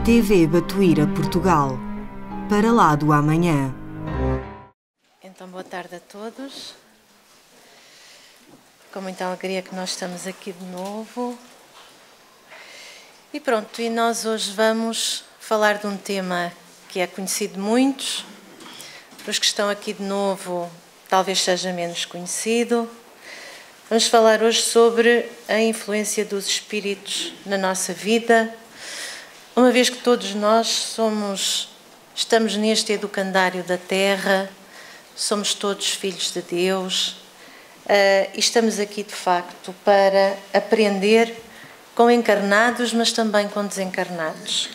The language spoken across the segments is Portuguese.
TV Batuíra Portugal, para lá do amanhã. Então, boa tarde a todos. Com muita alegria que nós estamos aqui de novo. E pronto, e nós hoje vamos falar de um tema que é conhecido de muitos. Para os que estão aqui de novo, talvez seja menos conhecido. Vamos falar hoje sobre a influência dos espíritos na nossa vida, uma vez que todos nós estamos neste educandário da Terra, somos todos filhos de Deus e estamos aqui de facto para aprender com encarnados, mas também com desencarnados.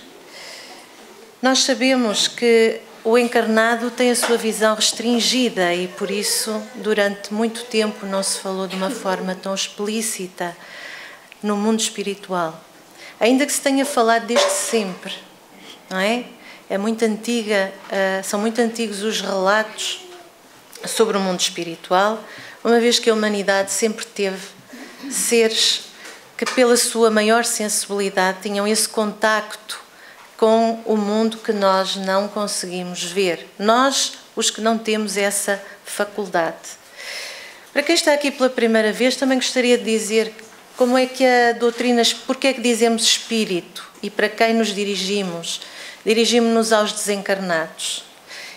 Nós sabemos que o encarnado tem a sua visão restringida e, por isso, durante muito tempo não se falou de uma forma tão explícita no mundo espiritual. Ainda que se tenha falado desde sempre, não é? É muito antiga, são muito antigos os relatos sobre o mundo espiritual, uma vez que a humanidade sempre teve seres que, pela sua maior sensibilidade, tinham esse contacto com o mundo que nós não conseguimos ver. Nós, os que não temos essa faculdade. Para quem está aqui pela primeira vez, também gostaria de dizer como é que a doutrina, porque é que dizemos espírito e para quem nos dirigimos? Dirigimos-nos aos desencarnados.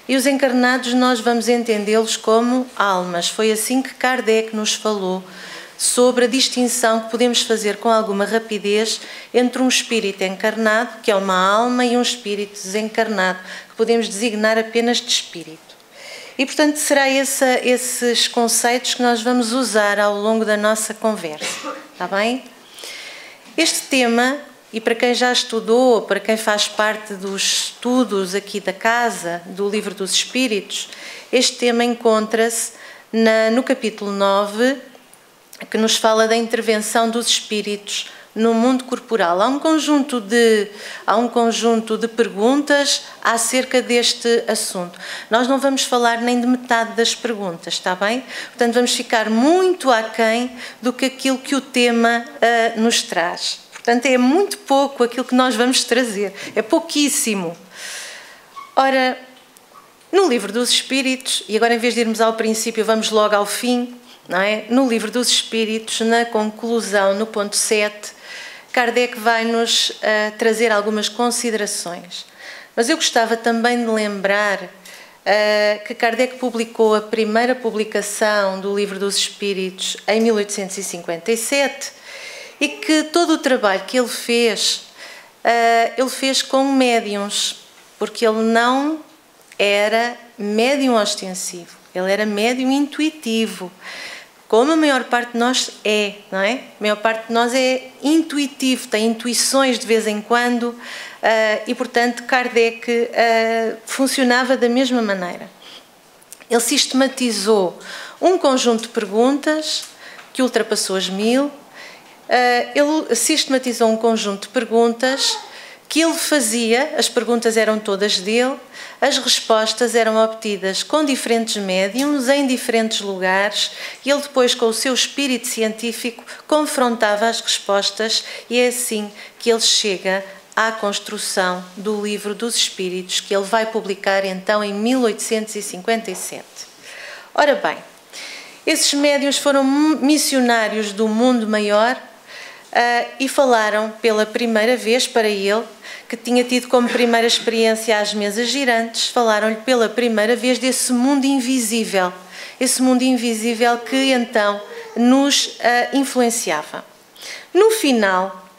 E os encarnados nós vamos entendê-los como almas. Foi assim que Kardec nos falou sobre a distinção que podemos fazer com alguma rapidez entre um espírito encarnado, que é uma alma, e um espírito desencarnado, que podemos designar apenas de espírito. E, portanto, será esses conceitos que nós vamos usar ao longo da nossa conversa, está bem? Este tema, e para quem já estudou, para quem faz parte dos estudos aqui da casa, do Livro dos Espíritos, este tema encontra-se no capítulo 9, que nos fala da intervenção dos espíritos no mundo corporal. Há um conjunto de perguntas acerca deste assunto. Nós não vamos falar nem de metade das perguntas, está bem? Portanto, vamos ficar muito aquém do que aquilo que o tema nos traz. Portanto, é muito pouco aquilo que nós vamos trazer, é pouquíssimo. Ora, no Livro dos Espíritos, e agora em vez de irmos ao princípio, vamos logo ao fim, não é? No Livro dos Espíritos, na conclusão, no ponto 7, Kardec vai-nos trazer algumas considerações. Mas eu gostava também de lembrar que Kardec publicou a primeira publicação do Livro dos Espíritos em 1857 e que todo o trabalho que ele fez com médiuns, porque ele não era médium ostensivo, ele era médium intuitivo. Como a maior parte de nós é, não é? A maior parte de nós é intuitivo, tem intuições de vez em quando e, portanto, Kardec funcionava da mesma maneira. Ele sistematizou um conjunto de perguntas que ultrapassou as 1000. Ele sistematizou um conjunto de perguntas que ele fazia, as perguntas eram todas dele, as respostas eram obtidas com diferentes médiums, em diferentes lugares, e ele depois, com o seu espírito científico, confrontava as respostas, e é assim que ele chega à construção do Livro dos Espíritos, que ele vai publicar então em 1857. Ora bem, esses médiums foram missionários do mundo maior e falaram pela primeira vez para ele, que tinha tido como primeira experiência as mesas girantes, falaram-lhe pela primeira vez desse mundo invisível, esse mundo invisível que então nos influenciava. No final,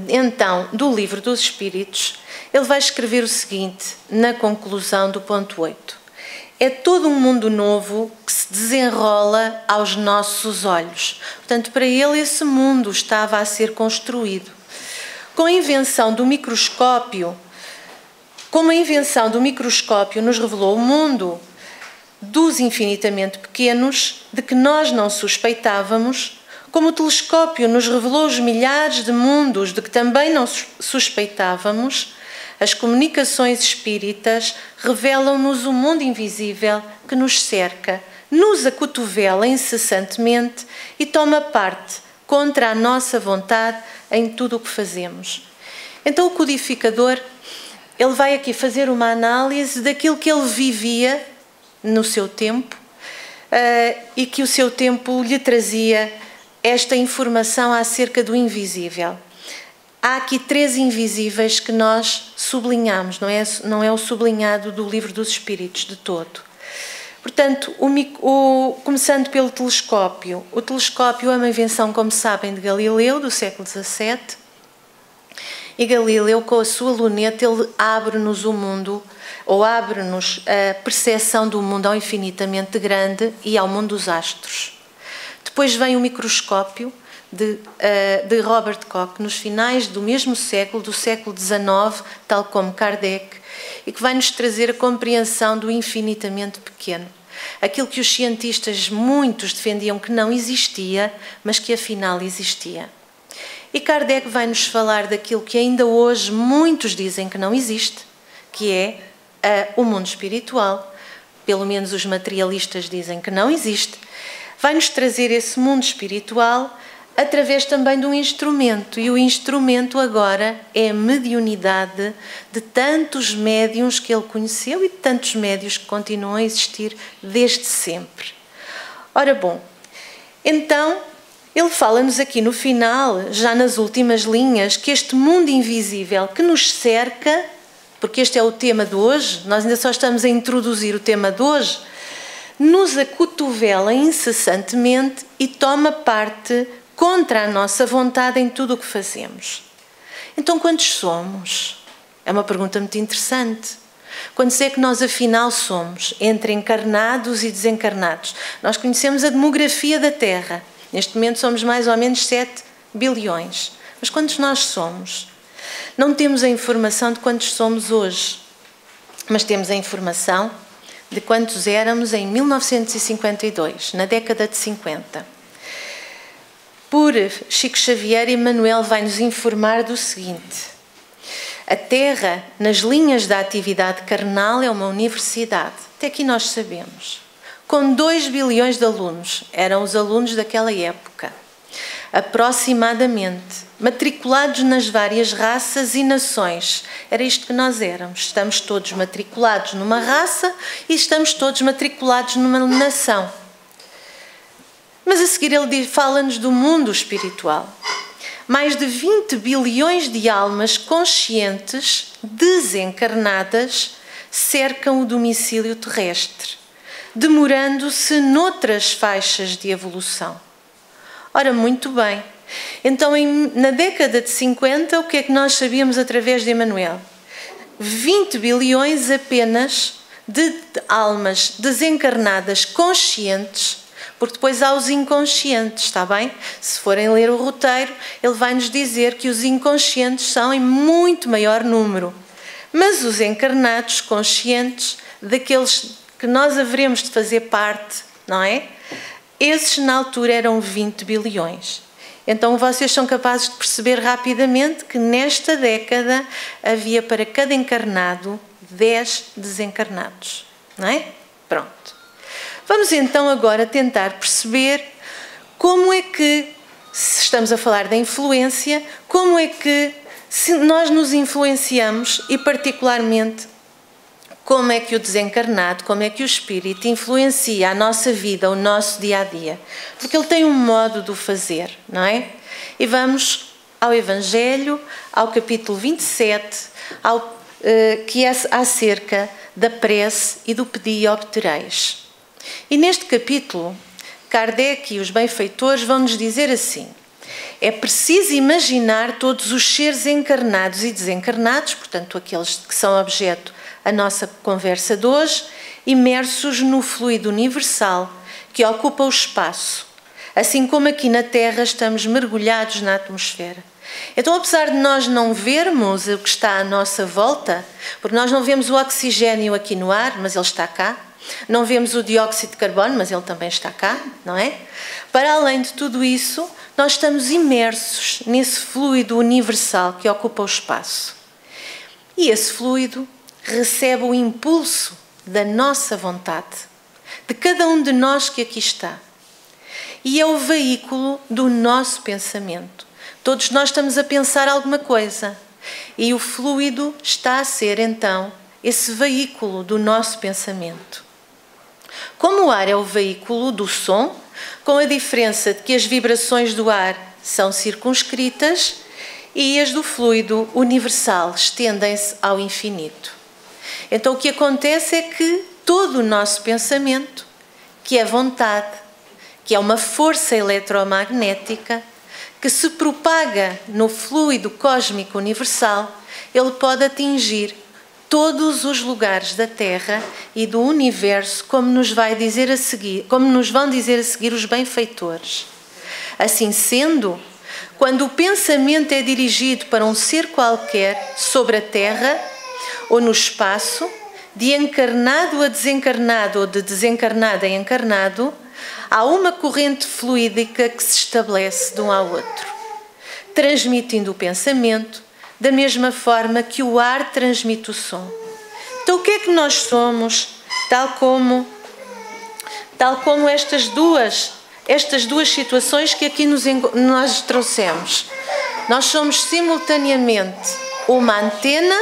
então, do Livro dos Espíritos, ele vai escrever o seguinte, na conclusão do ponto 8. É todo um mundo novo que se desenrola aos nossos olhos. Portanto, para ele esse mundo estava a ser construído. Com a invenção do microscópio, como a invenção do microscópio nos revelou o mundo dos infinitamente pequenos, de que nós não suspeitávamos, como o telescópio nos revelou os milhares de mundos de que também não suspeitávamos, as comunicações espíritas revelam-nos o mundo invisível que nos cerca, nos acotovela incessantemente e toma parte, contra a nossa vontade, em tudo o que fazemos. Então o codificador, ele vai aqui fazer uma análise daquilo que ele vivia no seu tempo e que o seu tempo lhe trazia esta informação acerca do invisível. Há aqui 3 invisíveis que nós sublinhamos, não é o sublinhado do Livro dos Espíritos de todo. Portanto, começando pelo telescópio. O telescópio é uma invenção, como sabem, de Galileu, do século XVII. E Galileu, com a sua luneta, ele abre-nos o mundo, ou abre-nos a percepção do mundo ao infinitamente grande e ao mundo dos astros. Depois vem o microscópio de Robert Koch, nos finais do mesmo século, do século XIX, tal como Kardec, e que vai nos trazer a compreensão do infinitamente pequeno. Aquilo que os cientistas, muitos, defendiam que não existia, mas que afinal existia. E Kardec vai nos falar daquilo que ainda hoje muitos dizem que não existe, que é o mundo espiritual. Pelo menos os materialistas dizem que não existe. Vai nos trazer esse mundo espiritual através também de um instrumento, e o instrumento agora é a mediunidade de tantos médiuns que ele conheceu e de tantos médiuns que continuam a existir desde sempre. Ora bom, então ele fala-nos aqui no final, já nas últimas linhas, que este mundo invisível que nos cerca, porque este é o tema de hoje, nós ainda só estamos a introduzir o tema de hoje, nos acotovela incessantemente e toma parte contra a nossa vontade em tudo o que fazemos. Então, quantos somos? É uma pergunta muito interessante. Quantos é que nós, afinal, somos? Entre encarnados e desencarnados. Nós conhecemos a demografia da Terra. Neste momento somos mais ou menos 7 bilhões. Mas quantos nós somos? Não temos a informação de quantos somos hoje, mas temos a informação de quantos éramos em 1952, na década de 50. Por Chico Xavier, Emmanuel vai nos informar do seguinte: a Terra, nas linhas da atividade carnal, é uma universidade. Até aqui nós sabemos. Com 2 bilhões de alunos, eram os alunos daquela época, aproximadamente, matriculados nas várias raças e nações. Era isto que nós éramos. Estamos todos matriculados numa raça e estamos todos matriculados numa nação. Mas a seguir ele fala-nos do mundo espiritual. Mais de 20 bilhões de almas conscientes, desencarnadas, cercam o domicílio terrestre, demorando-se noutras faixas de evolução. Ora, muito bem. Então, na década de 50, o que é que nós sabíamos através de Emmanuel? 20 bilhões apenas de almas desencarnadas conscientes, porque depois há os inconscientes, está bem? Se forem ler o roteiro, ele vai nos dizer que os inconscientes são em muito maior número. Mas os encarnados conscientes, daqueles que nós haveremos de fazer parte, não é? Esses na altura eram 20 bilhões. Então vocês são capazes de perceber rapidamente que nesta década havia para cada encarnado 10 desencarnados, não é? Pronto. Vamos então agora tentar perceber como é que, se estamos a falar da influência, como é que nós nos influenciamos e particularmente como é que o desencarnado, como é que o espírito influencia a nossa vida, o nosso dia-a-dia. Porque ele tem um modo de o fazer, não é? E vamos ao Evangelho, ao capítulo 27, que é acerca da prece e do pedi e obtereis. E neste capítulo, Kardec e os benfeitores vão nos dizer assim: é preciso imaginar todos os seres encarnados e desencarnados, portanto aqueles que são objeto a nossa conversa de hoje, imersos no fluido universal que ocupa o espaço, assim como aqui na Terra estamos mergulhados na atmosfera. Então, apesar de nós não vermos o que está à nossa volta, porque nós não vemos o oxigênio aqui no ar, mas ele está cá, não vemos o dióxido de carbono, mas ele também está cá, não é? Para além de tudo isso, nós estamos imersos nesse fluido universal que ocupa o espaço. E esse fluido recebe o impulso da nossa vontade, de cada um de nós que aqui está. E é o veículo do nosso pensamento. Todos nós estamos a pensar alguma coisa. E o fluido está a ser, então, esse veículo do nosso pensamento. Como o ar é o veículo do som, com a diferença de que as vibrações do ar são circunscritas e as do fluido universal estendem-se ao infinito. Então o que acontece é que todo o nosso pensamento, que é vontade, que é uma força eletromagnética, que se propaga no fluido cósmico universal, ele pode atingir todos os lugares da Terra e do universo, como nos vão dizer a seguir os benfeitores. Assim sendo, quando o pensamento é dirigido para um ser qualquer sobre a Terra ou no espaço, de encarnado a desencarnado ou de desencarnado a encarnado, há uma corrente fluídica que se estabelece de um ao outro, transmitindo o pensamento da mesma forma que o ar transmite o som. Então o que é que nós somos, tal como estas duas situações que aqui nós trouxemos? Nós somos simultaneamente uma antena,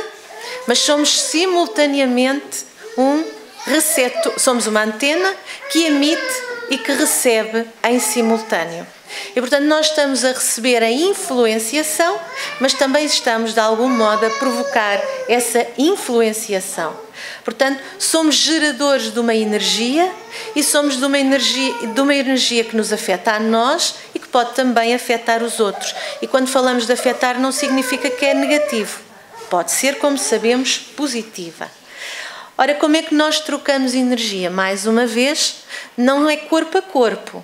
mas somos simultaneamente um receptor. Somos uma antena que emite e que recebe em simultâneo. E, portanto, nós estamos a receber a influenciação, mas também estamos, de algum modo, a provocar essa influenciação. Portanto, somos geradores de uma energia e somos de uma energia que nos afeta a nós e que pode também afetar os outros. E quando falamos de afetar, não significa que é negativo. Pode ser, como sabemos, positiva. Ora, como é que nós trocamos energia? Mais uma vez, não é corpo a corpo.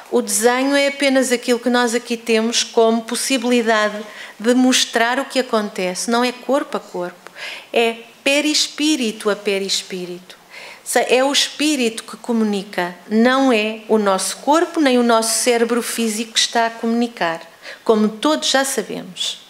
O desenho é apenas aquilo que nós aqui temos como possibilidade de mostrar o que acontece. Não é corpo a corpo, é perispírito a perispírito. É o espírito que comunica, não é o nosso corpo nem o nosso cérebro físico que está a comunicar, como todos já sabemos.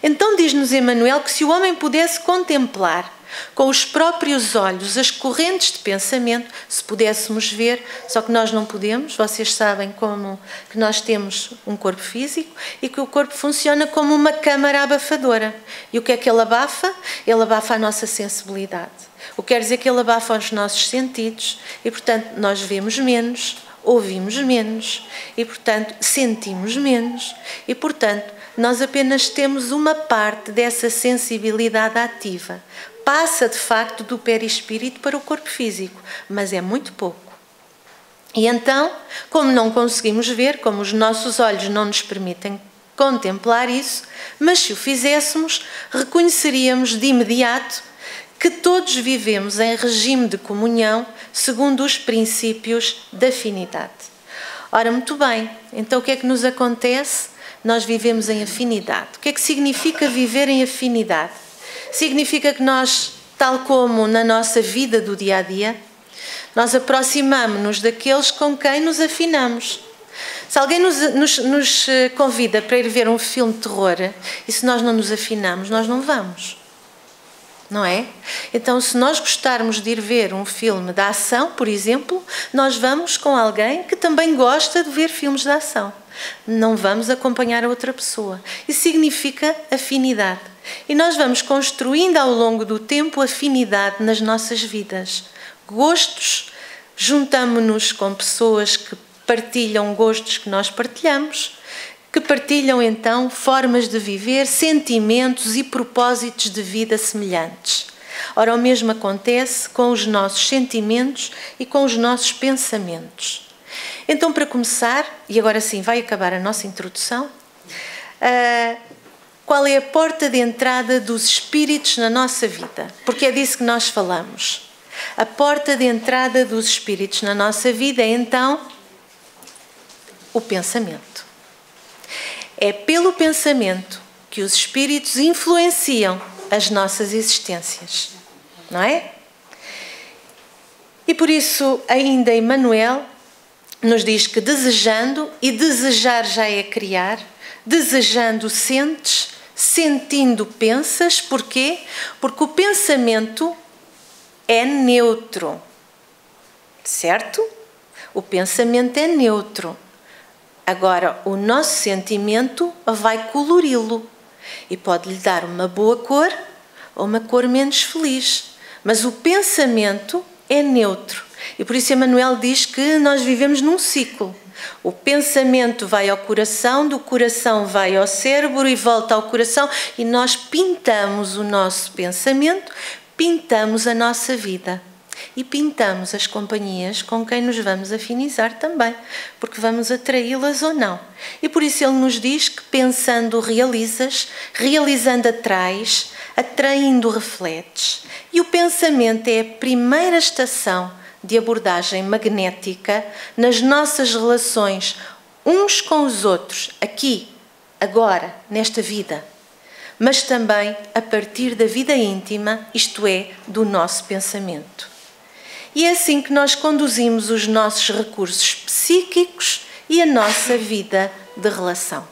Então diz-nos Emmanuel que se o homem pudesse contemplar com os próprios olhos as correntes de pensamento, se pudéssemos ver, só que nós não podemos, vocês sabem como que nós temos um corpo físico e que o corpo funciona como uma câmara abafadora. E o que é que ele abafa? Ele abafa a nossa sensibilidade. O que quer dizer que ele abafa os nossos sentidos e, portanto, nós vemos menos, ouvimos menos e, portanto, sentimos menos e, portanto, nós apenas temos uma parte dessa sensibilidade ativa. Passa, de facto, do perispírito para o corpo físico, mas é muito pouco. E então, como não conseguimos ver, como os nossos olhos não nos permitem contemplar isso, mas se o fizéssemos, reconheceríamos de imediato que todos vivemos em regime de comunhão segundo os princípios da afinidade. Ora, muito bem, então o que é que nos acontece? Nós vivemos em afinidade. O que é que significa viver em afinidade? Significa que nós, tal como na nossa vida do dia-a-dia, nós aproximamos-nos daqueles com quem nos afinamos. Se alguém nos convida para ir ver um filme de terror e se nós não nos afinamos, nós não vamos. Não é? Então, se nós gostarmos de ir ver um filme de ação, por exemplo, nós vamos com alguém que também gosta de ver filmes de ação. Não vamos acompanhar a outra pessoa. Isso significa afinidade. E nós vamos construindo ao longo do tempo afinidade nas nossas vidas. Gostos, juntamo-nos com pessoas que partilham gostos que nós partilhamos, que partilham então formas de viver, sentimentos e propósitos de vida semelhantes. Ora, o mesmo acontece com os nossos sentimentos e com os nossos pensamentos. Então, para começar, e agora sim vai acabar a nossa introdução, qual é a porta de entrada dos espíritos na nossa vida? Porque é disso que nós falamos. A porta de entrada dos espíritos na nossa vida é então o pensamento. É pelo pensamento que os espíritos influenciam as nossas existências, não é? E por isso ainda Emmanuel nos diz que desejando, e desejar já é criar, desejando sentes, sentindo pensas. Porquê? Porque o pensamento é neutro, certo? O pensamento é neutro. Agora, o nosso sentimento vai colori-lo. e pode-lhe dar uma boa cor ou uma cor menos feliz. Mas o pensamento é neutro. E por isso Emmanuel diz que nós vivemos num ciclo. O pensamento vai ao coração, do coração vai ao cérebro e volta ao coração, e nós pintamos o nosso pensamento, pintamos a nossa vida e pintamos as companhias com quem nos vamos afinizar também, porque vamos atraí-las ou não. E por isso ele nos diz que pensando realizas, realizando atrais, atraindo refletes. E o pensamento é a primeira estação de abordagem magnética nas nossas relações uns com os outros, aqui, agora, nesta vida, mas também a partir da vida íntima, isto é, do nosso pensamento. E é assim que nós conduzimos os nossos recursos psíquicos e a nossa vida de relação.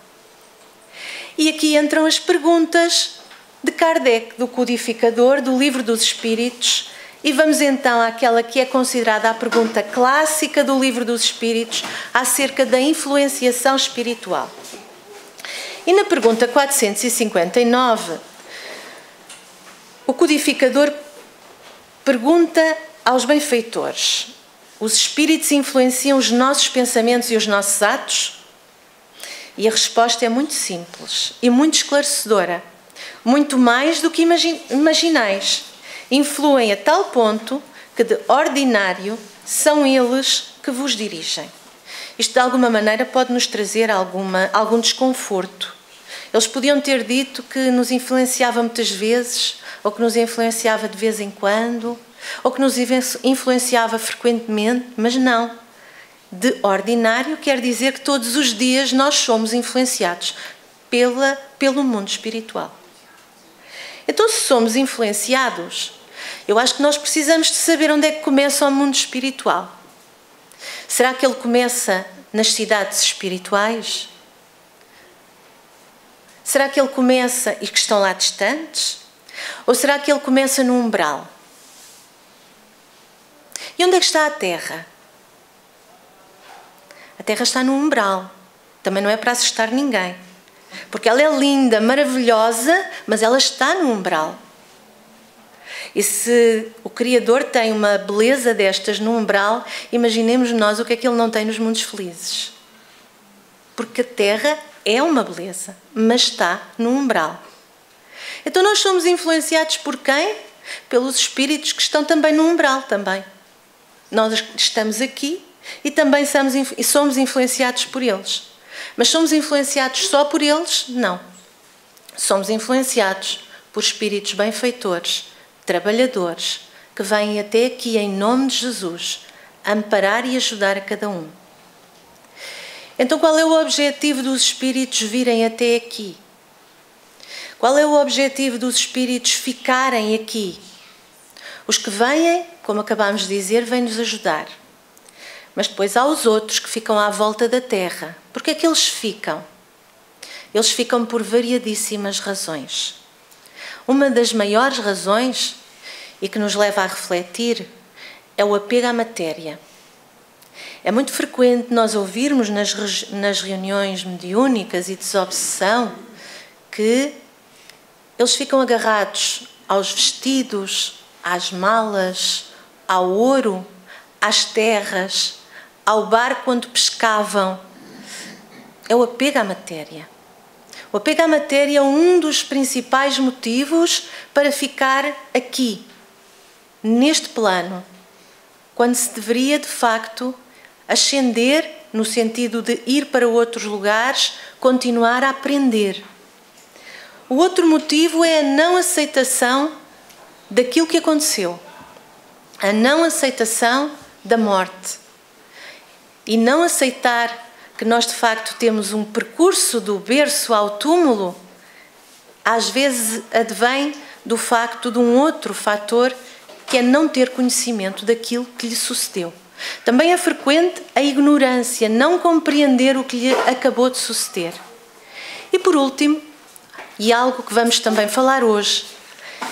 E aqui entram as perguntas de Kardec, do Codificador, do Livro dos Espíritos, e vamos então àquela que é considerada a pergunta clássica do Livro dos Espíritos acerca da influenciação espiritual. E na pergunta 459, o Codificador pergunta aos benfeitores: os espíritos influenciam os nossos pensamentos e os nossos atos? E a resposta é muito simples e muito esclarecedora. Muito mais do que imaginais. Influem a tal ponto que de ordinário são eles que vos dirigem. Isto de alguma maneira pode nos trazer algum desconforto. Eles podiam ter dito que nos influenciava muitas vezes, ou que nos influenciava de vez em quando, ou que nos influenciava frequentemente, mas não. De ordinário quer dizer que todos os dias nós somos influenciados pelo mundo espiritual. Então, se somos influenciados, eu acho que nós precisamos de saber onde é que começa o mundo espiritual. Será que ele começa nas cidades espirituais? Será que ele começa e que estão lá distantes? Ou será que ele começa no umbral? E onde é que está a Terra? A Terra está no umbral. Também não é para assustar ninguém. Porque ela é linda, maravilhosa, mas ela está no umbral. E se o Criador tem uma beleza destas no umbral, imaginemos nós o que é que ele não tem nos mundos felizes. Porque a Terra é uma beleza, mas está no umbral. Então nós somos influenciados por quem? Pelos espíritos que estão também no umbral também. Nós estamos aqui e também somos influenciados por eles. Mas somos influenciados só por eles? Não. Somos influenciados por espíritos benfeitores, trabalhadores, que vêm até aqui em nome de Jesus, amparar e ajudar a cada um. Então qual é o objetivo dos espíritos virem até aqui? Qual é o objetivo dos espíritos ficarem aqui? Os que vêm, como acabámos de dizer, vêm nos ajudar. Mas depois há os outros que ficam à volta da Terra. Por que é que eles ficam? Eles ficam por variadíssimas razões. Uma das maiores razões, e que nos leva a refletir, é o apego à matéria. É muito frequente nós ouvirmos nas reuniões mediúnicas e de desobsessão que eles ficam agarrados aos vestidos, às malas, ao ouro, às terras, ao barco onde pescavam. É o apego à matéria. O apego à matéria é um dos principais motivos para ficar aqui, neste plano, quando se deveria, de facto, ascender no sentido de ir para outros lugares, continuar a aprender. O outro motivo é a não aceitação daquilo que aconteceu, a não aceitação da morte. E não aceitar que nós, de facto, temos um percurso do berço ao túmulo, às vezes advém do facto de um outro fator, que é não ter conhecimento daquilo que lhe sucedeu. Também é frequente a ignorância, não compreender o que lhe acabou de suceder. E por último, e algo que vamos também falar hoje,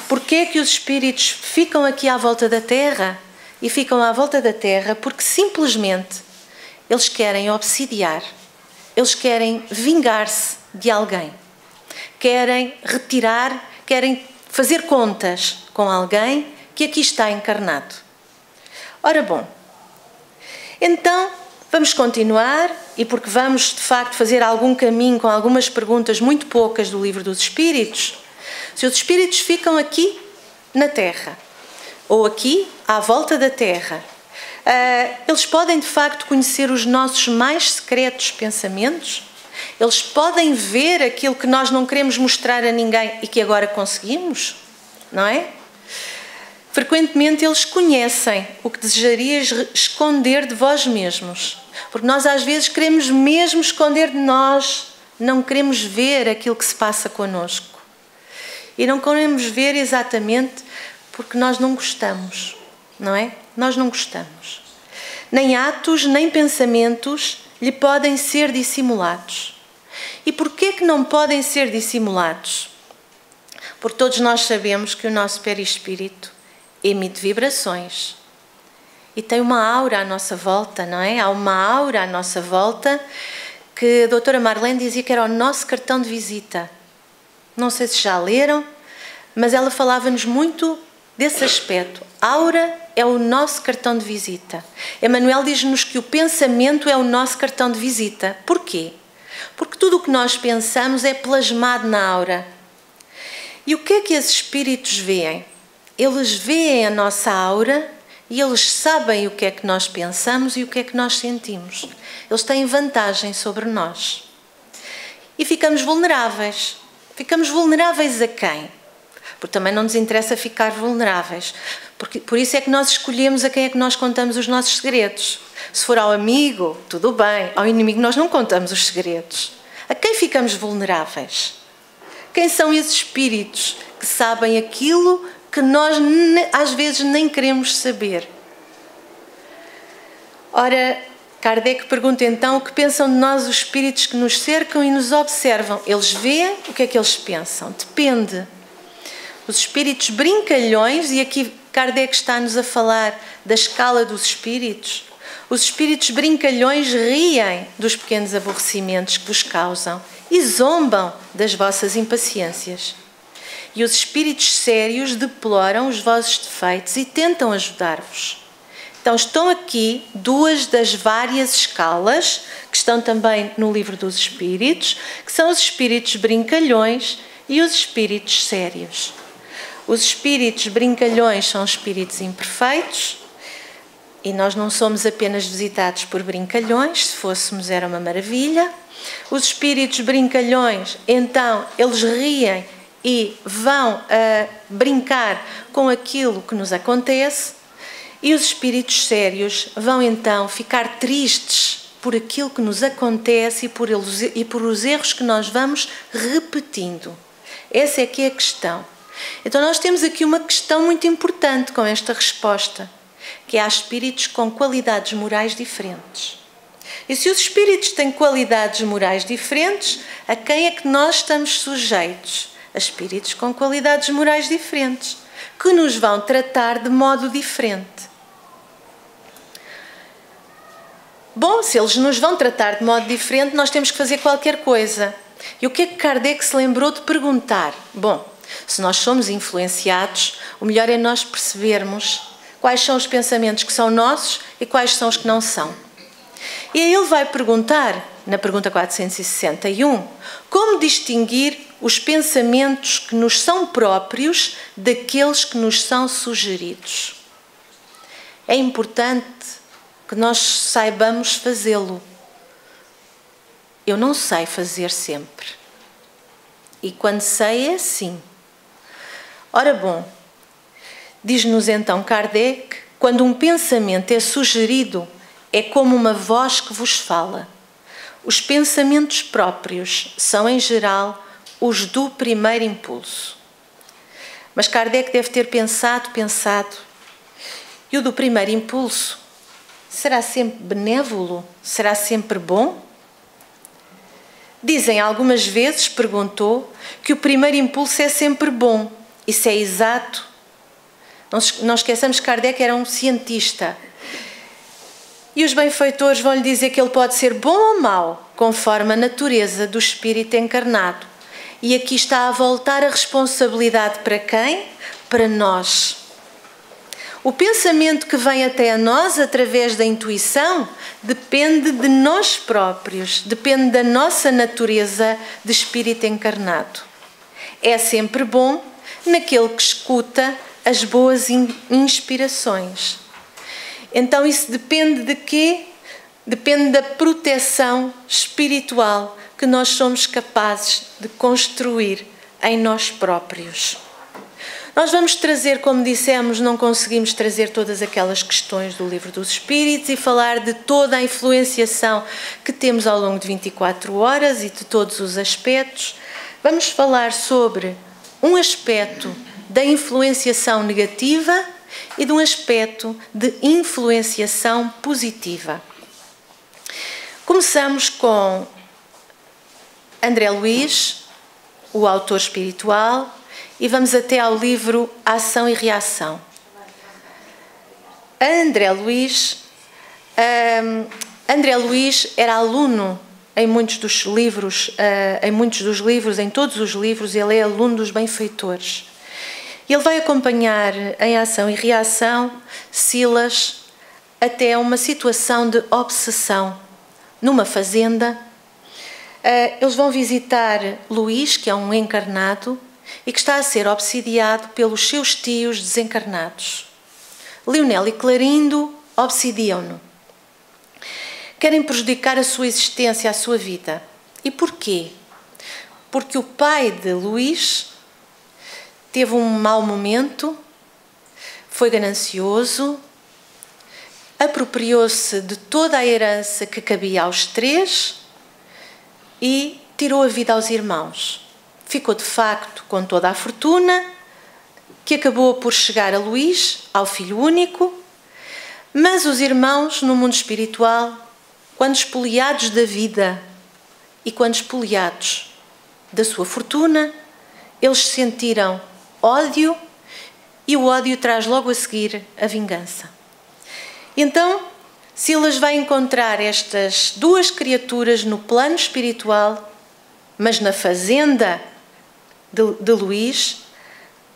porque é que os espíritos ficam aqui à volta da Terra? E ficam à volta da Terra porque simplesmente eles querem obsidiar, eles querem vingar-se de alguém. querem retirar, querem fazer contas com alguém que aqui está encarnado. Ora bom, então vamos continuar, e porque vamos de facto fazer algum caminho com algumas perguntas muito poucas do Livro dos Espíritos, se os espíritos ficam aqui na Terra, ou aqui à volta da Terra, eles podem de facto conhecer os nossos mais secretos pensamentos? Eles podem ver aquilo que nós não queremos mostrar a ninguém e que agora conseguimos? Não é? Frequentemente eles conhecem o que desejarias esconder de vós mesmos. Porque nós às vezes queremos mesmo esconder de nós, não queremos ver aquilo que se passa connosco. E não queremos ver exatamente porque nós não gostamos, não é? Nós não gostamos. Nem atos, nem pensamentos lhe podem ser dissimulados. E porquê que não podem ser dissimulados? Porque todos nós sabemos que o nosso perispírito emite vibrações. E tem uma aura à nossa volta, não é? Há uma aura à nossa volta que a doutora Marlene dizia que era o nosso cartão de visita. Não sei se já leram, mas ela falava-nos muito desse aspecto. Aura é o nosso cartão de visita. Emmanuel diz-nos que o pensamento é o nosso cartão de visita. Porquê? Porque tudo o que nós pensamos é plasmado na aura. E o que é que esses espíritos veem? Eles veem a nossa aura e eles sabem o que é que nós pensamos e o que é que nós sentimos. Eles têm vantagem sobre nós. E ficamos vulneráveis. Ficamos vulneráveis a quem? Porque também não nos interessa ficar vulneráveis. Por isso é que nós escolhemos a quem é que nós contamos os nossos segredos. Se for ao amigo, tudo bem. Ao inimigo nós não contamos os segredos. A quem ficamos vulneráveis? Quem são esses espíritos que sabem aquilo que nós às vezes nem queremos saber? Ora, Kardec pergunta então o que pensam de nós os espíritos que nos cercam e nos observam. Eles veem o que é que eles pensam? Depende. Os espíritos brincalhões, e aqui Kardec está-nos a falar da escala dos espíritos, os espíritos brincalhões riem dos pequenos aborrecimentos que vos causam e zombam das vossas impaciências. E os espíritos sérios deploram os vossos defeitos e tentam ajudar-vos. Então estão aqui duas das várias escalas que estão também no Livro dos Espíritos, que são os espíritos brincalhões e os espíritos sérios. Os espíritos brincalhões são espíritos imperfeitos e nós não somos apenas visitados por brincalhões, se fôssemos era uma maravilha. Os espíritos brincalhões, então, eles riem e vão brincar com aquilo que nos acontece, e os espíritos sérios vão então ficar tristes por aquilo que nos acontece e por os erros que nós vamos repetindo. Essa é que é a questão. Então nós temos aqui uma questão muito importante com esta resposta, que há espíritos com qualidades morais diferentes. E se os espíritos têm qualidades morais diferentes, a quem é que nós estamos sujeitos? A espíritos com qualidades morais diferentes, que nos vão tratar de modo diferente. Bom, se eles nos vão tratar de modo diferente, nós temos que fazer qualquer coisa. E o que é que Kardec se lembrou de perguntar? Bom, se nós somos influenciados, o melhor é nós percebermos quais são os pensamentos que são nossos e quais são os que não são. E aí ele vai perguntar, na pergunta 461, como distinguir os pensamentos que nos são próprios daqueles que nos são sugeridos. É importante que nós saibamos fazê-lo. Eu não sei fazer sempre. E quando sei é assim. Ora bom, diz-nos então Kardec, quando um pensamento é sugerido, é como uma voz que vos fala. Os pensamentos próprios são, em geral, os do primeiro impulso. Mas Kardec deve ter pensado, e o do primeiro impulso será sempre benévolo? Será sempre bom? Dizem algumas vezes, perguntou, que o primeiro impulso é sempre bom. Isso é exato? Não esqueçamos que Kardec era um cientista. E os benfeitores vão lhe dizer que ele pode ser bom ou mau, conforme a natureza do espírito encarnado. E aqui está a voltar a responsabilidade para quem? Para nós. O pensamento que vem até a nós através da intuição depende de nós próprios, depende da nossa natureza de espírito encarnado. É sempre bom naquele que escuta as boas inspirações. Então isso depende de quê? Depende da proteção espiritual que nós somos capazes de construir em nós próprios. Nós vamos trazer, como dissemos, não conseguimos trazer todas aquelas questões do Livro dos Espíritos e falar de toda a influenciação que temos ao longo de 24 horas e de todos os aspectos. Vamos falar sobre um aspecto da influenciação negativa e de um aspecto de influenciação positiva. Começamos com André Luiz, o autor espiritual, e vamos até ao livro Ação e Reação. André Luiz era aluno em muitos dos livros, em todos os livros, ele é aluno dos benfeitores. Ele vai acompanhar em Ação e Reação Silas até uma situação de obsessão numa fazenda. Eles vão visitar Luís, que é um encarnado, e que está a ser obsidiado pelos seus tios desencarnados. Leonel e Clarindo obsidiam-no. Querem prejudicar a sua existência, a sua vida. E porquê? Porque o pai de Luís teve um mau momento, foi ganancioso, apropriou-se de toda a herança que cabia aos três e tirou a vida aos irmãos. Ficou, de facto, com toda a fortuna, que acabou por chegar a Luís, ao filho único, mas os irmãos, no mundo espiritual, quando espoliados da vida e quando espoliados da sua fortuna, eles sentiram ódio e o ódio traz logo a seguir a vingança. Então, Silas vai encontrar estas duas criaturas no plano espiritual, mas na fazenda de Luís,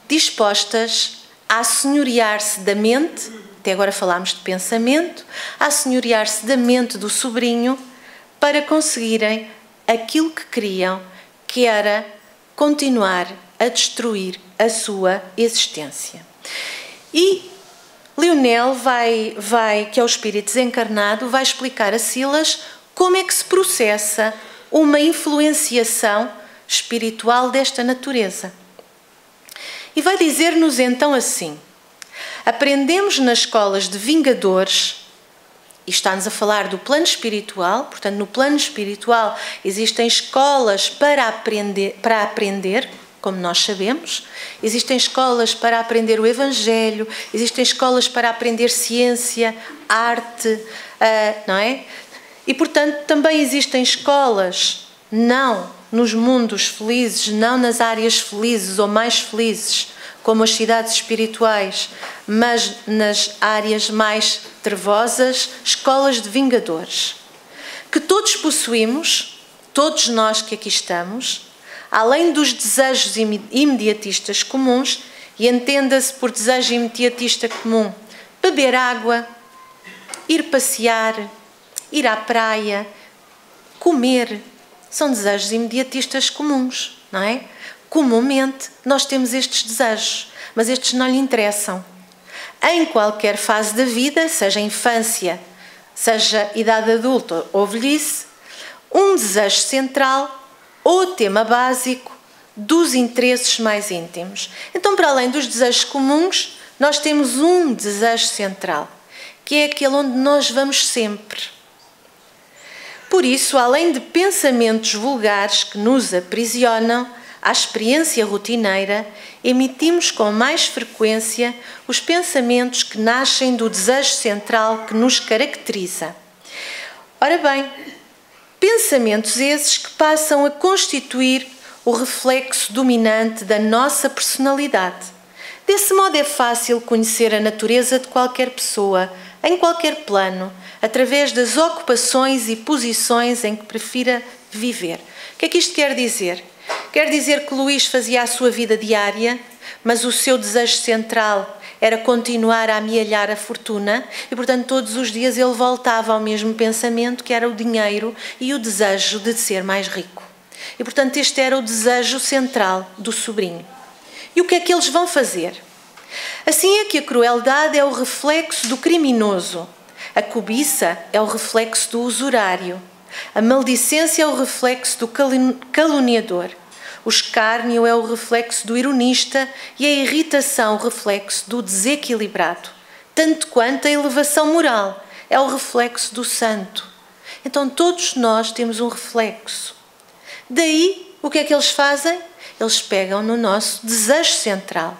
dispostas a assenhorear-se da mente, até agora falámos de pensamento, a assenhorear-se da mente do sobrinho para conseguirem aquilo que queriam, que era continuar a destruir a sua existência. E Leonel que é o espírito desencarnado, vai explicar a Silas como é que se processa uma influenciação espiritual desta natureza. E vai dizer-nos então assim: aprendemos nas escolas de vingadores, e está-nos a falar do plano espiritual, portanto, no plano espiritual existem escolas para aprender, como nós sabemos, existem escolas para aprender o Evangelho, existem escolas para aprender ciência, arte, não é? E, portanto, também existem escolas, não nos mundos felizes, não nas áreas felizes ou mais felizes, como as cidades espirituais, mas nas áreas mais trevosas, escolas de vingadores, que todos possuímos, todos nós que aqui estamos, além dos desejos imediatistas comuns, e entenda-se por desejo imediatista comum, beber água, ir passear, ir à praia, comer, são desejos imediatistas comuns, não é? Comumente nós temos estes desejos, mas estes não lhe interessam. Em qualquer fase da vida, seja infância, seja idade adulta ou velhice, um desejo central ou tema básico dos interesses mais íntimos. Então, para além dos desejos comuns, nós temos um desejo central, que é aquele onde nós vamos sempre. Por isso, além de pensamentos vulgares que nos aprisionam à experiência rotineira, emitimos com mais frequência os pensamentos que nascem do desejo central que nos caracteriza. Ora bem, pensamentos esses que passam a constituir o reflexo dominante da nossa personalidade. Desse modo é fácil conhecer a natureza de qualquer pessoa, em qualquer plano, através das ocupações e posições em que prefira viver. O que é que isto quer dizer? Quer dizer que Luís fazia a sua vida diária, mas o seu desejo central era continuar a amealhar a fortuna e, portanto, todos os dias ele voltava ao mesmo pensamento, que era o dinheiro e o desejo de ser mais rico. E, portanto, este era o desejo central do sobrinho. E o que é que eles vão fazer? Assim é que a crueldade é o reflexo do criminoso, a cobiça é o reflexo do usurário, a maldicência é o reflexo do caluniador, o escárnio é o reflexo do ironista e a irritação o reflexo do desequilibrado, tanto quanto a elevação moral é o reflexo do santo. Então todos nós temos um reflexo. Daí, o que é que eles fazem? Eles pegam no nosso desejo central.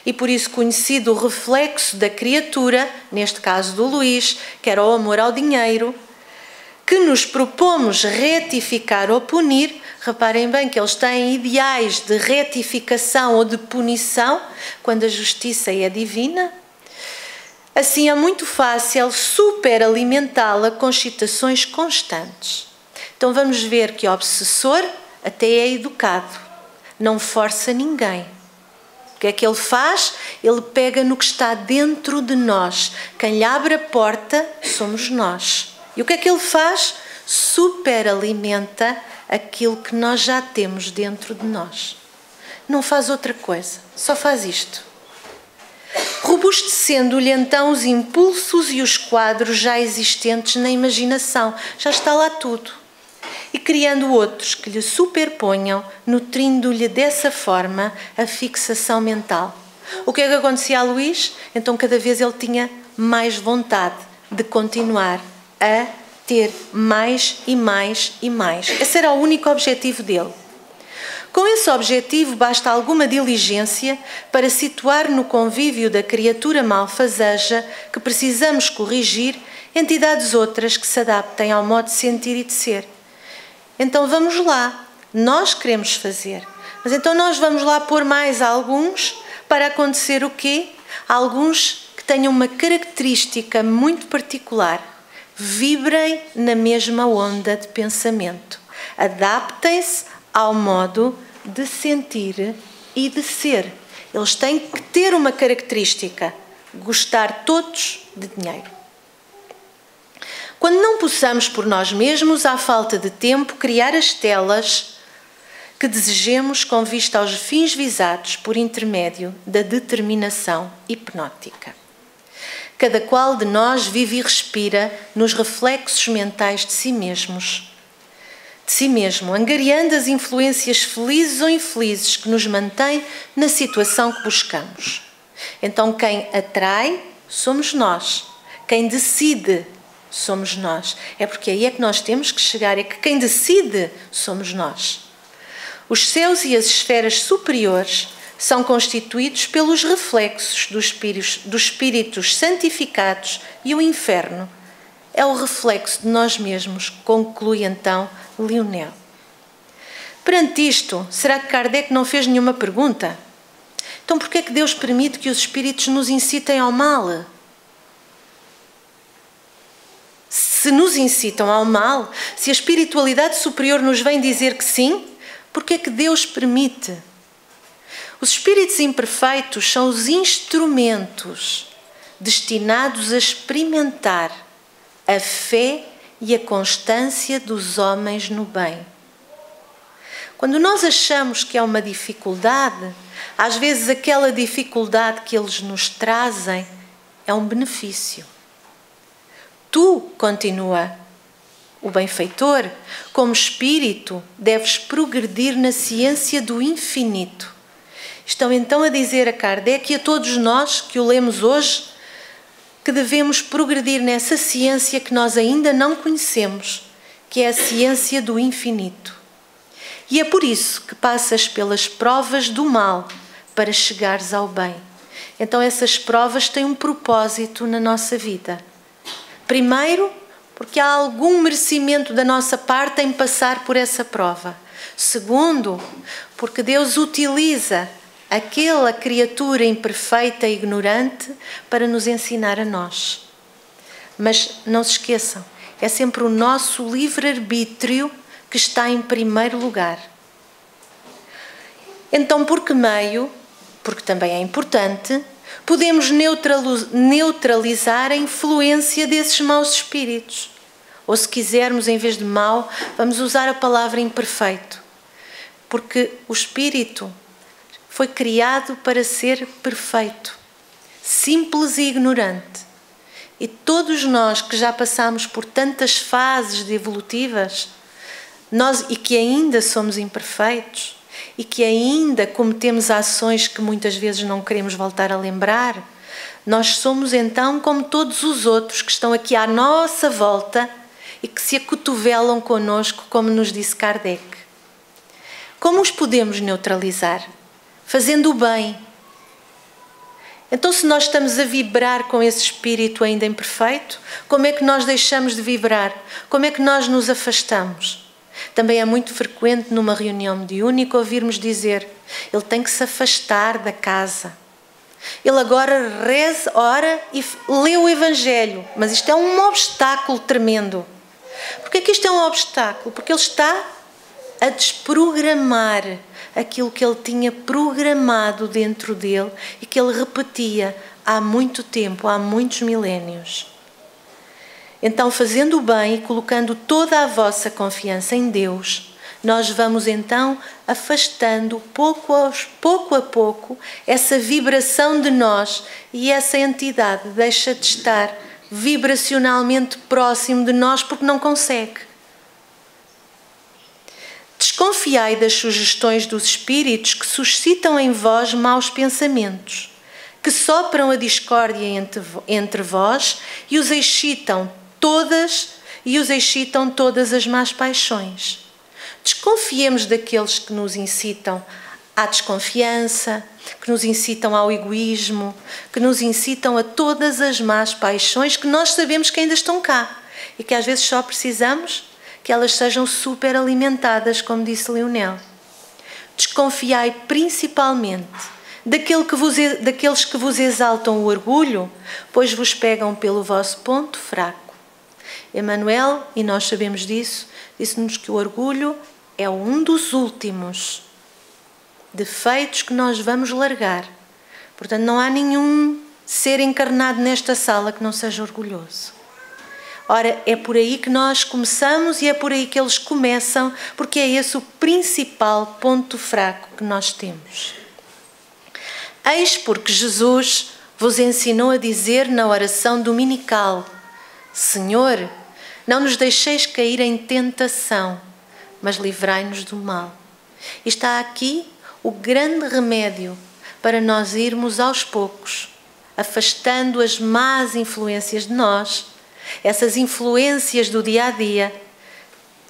E por isso conhecido o reflexo da criatura, neste caso do Luís, que era o amor ao dinheiro, que nos propomos retificar ou punir. Reparem bem que eles têm ideais de retificação ou de punição, quando a justiça é divina. Assim é muito fácil superalimentá-la com excitações constantes. Então vamos ver que o obsessor até é educado, não força ninguém. O que é que ele faz? Ele pega no que está dentro de nós. Quem lhe abre a porta somos nós. E o que é que ele faz? Superalimenta aquilo que nós já temos dentro de nós. Não faz outra coisa, só faz isto. Robustecendo-lhe então os impulsos e os quadros já existentes na imaginação. Já está lá tudo. E criando outros que lhe superponham, nutrindo-lhe dessa forma a fixação mental. O que é que acontecia a Luís? Então cada vez ele tinha mais vontade de continuar a ter mais e mais e mais. Esse era o único objetivo dele. Com esse objetivo basta alguma diligência para situar no convívio da criatura malfazeja que precisamos corrigir entidades outras que se adaptem ao modo de sentir e de ser. Então vamos lá, nós queremos fazer, mas então nós vamos lá pôr mais alguns para acontecer o quê? Alguns que tenham uma característica muito particular, vibrem na mesma onda de pensamento, adaptem-se ao modo de sentir e de ser. Eles têm que ter uma característica, gostar todos de dinheiro. Quando não possamos por nós mesmos, à falta de tempo, criar as telas que desejemos com vista aos fins visados por intermédio da determinação hipnótica. Cada qual de nós vive e respira nos reflexos mentais de si mesmo, angariando as influências felizes ou infelizes que nos mantêm na situação que buscamos. Então quem atrai somos nós, quem decide somos nós. É porque aí é que nós temos que chegar, é que quem decide somos nós. Os céus e as esferas superiores são constituídos pelos reflexos dos espíritos santificados e o inferno é o reflexo de nós mesmos, conclui então Lionel. Perante isto, será que Kardec não fez nenhuma pergunta? Então por que é que Deus permite que os espíritos nos incitem ao mal? Se nos incitam ao mal, se a espiritualidade superior nos vem dizer que sim, por que é que Deus permite? Os espíritos imperfeitos são os instrumentos destinados a experimentar a fé e a constância dos homens no bem. Quando nós achamos que é uma dificuldade, às vezes aquela dificuldade que eles nos trazem é um benefício. Tu, continua o benfeitor, como espírito, deves progredir na ciência do infinito. Estão então a dizer a Kardec e a todos nós que o lemos hoje que devemos progredir nessa ciência que nós ainda não conhecemos, que é a ciência do infinito. E é por isso que passas pelas provas do mal para chegares ao bem. Então essas provas têm um propósito na nossa vida. Primeiro, porque há algum merecimento da nossa parte em passar por essa prova. Segundo, porque Deus utiliza aquela criatura imperfeita e ignorante para nos ensinar a nós. Mas não se esqueçam, é sempre o nosso livre-arbítrio que está em primeiro lugar. Então, por que meio, porque também é importante, podemos neutralizar a influência desses maus espíritos? Ou, se quisermos, em vez de mau, vamos usar a palavra imperfeito. Porque o espírito foi criado para ser perfeito, simples e ignorante. E todos nós que já passamos por tantas fases evolutivas, e que ainda somos imperfeitos, e que ainda cometemos ações que muitas vezes não queremos voltar a lembrar, nós somos então como todos os outros que estão aqui à nossa volta e que se acotovelam connosco, como nos disse Kardec. Como os podemos neutralizar? Fazendo o bem. Então, se nós estamos a vibrar com esse espírito ainda imperfeito, como é que nós deixamos de vibrar? Como é que nós nos afastamos? Também é muito frequente numa reunião mediúnica ouvirmos dizer: ele tem que se afastar da casa. Ele agora reza, ora e lê o Evangelho. Mas isto é um obstáculo tremendo. Porquê que isto é um obstáculo? Porque ele está a desprogramar aquilo que ele tinha programado dentro dele e que ele repetia há muito tempo, há muitos milénios. Então, fazendo o bem e colocando toda a vossa confiança em Deus, nós vamos então afastando pouco a pouco essa vibração de nós, e essa entidade deixa de estar vibracionalmente próximo de nós porque não consegue. Desconfiai das sugestões dos espíritos que suscitam em vós maus pensamentos, que sopram a discórdia entre vós e os excitam todas as más paixões. Desconfiemos daqueles que nos incitam à desconfiança, que nos incitam ao egoísmo, que nos incitam a todas as más paixões que nós sabemos que ainda estão cá e que às vezes só precisamos que elas sejam super alimentadas, como disse Leonel. Desconfiai principalmente daqueles que vos exaltam o orgulho, pois vos pegam pelo vosso ponto fraco. Emmanuel, e nós sabemos disso, disse-nos que o orgulho é um dos últimos defeitos que nós vamos largar. Portanto, não há nenhum ser encarnado nesta sala que não seja orgulhoso. Ora, é por aí que nós começamos e é por aí que eles começam, porque é esse o principal ponto fraco que nós temos. Eis porque Jesus vos ensinou a dizer na oração dominical: Senhor, não nos deixeis cair em tentação, mas livrai-nos do mal. E está aqui o grande remédio para nós irmos aos poucos, afastando as más influências de nós, essas influências do dia-a-dia,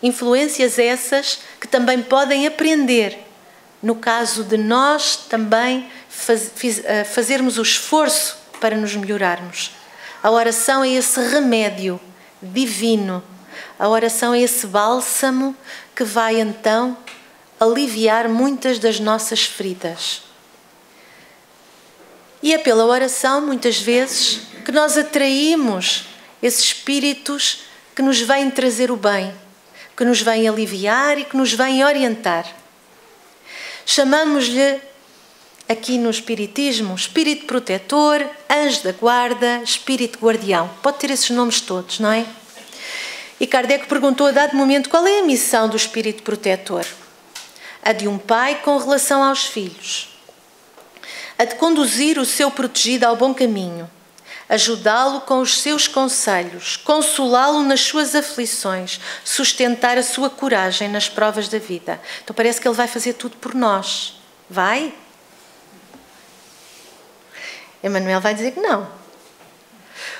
influências essas que também podem aprender, no caso de nós também fazermos o esforço para nos melhorarmos. A oração é esse remédio divino, a oração é esse bálsamo que vai então aliviar muitas das nossas feridas. E é pela oração, muitas vezes, que nós atraímos esses espíritos que nos vêm trazer o bem, que nos vêm aliviar e que nos vêm orientar. Chamamos-lhe, aqui no Espiritismo, espírito protetor, anjo da guarda, espírito guardião. Pode ter esses nomes todos, não é? E Kardec perguntou a dado momento qual é a missão do espírito protetor. A de um pai com relação aos filhos. A de conduzir o seu protegido ao bom caminho, ajudá-lo com os seus conselhos, consolá-lo nas suas aflições, sustentar a sua coragem nas provas da vida. Então parece que ele vai fazer tudo por nós. Vai? Emmanuel vai dizer que não.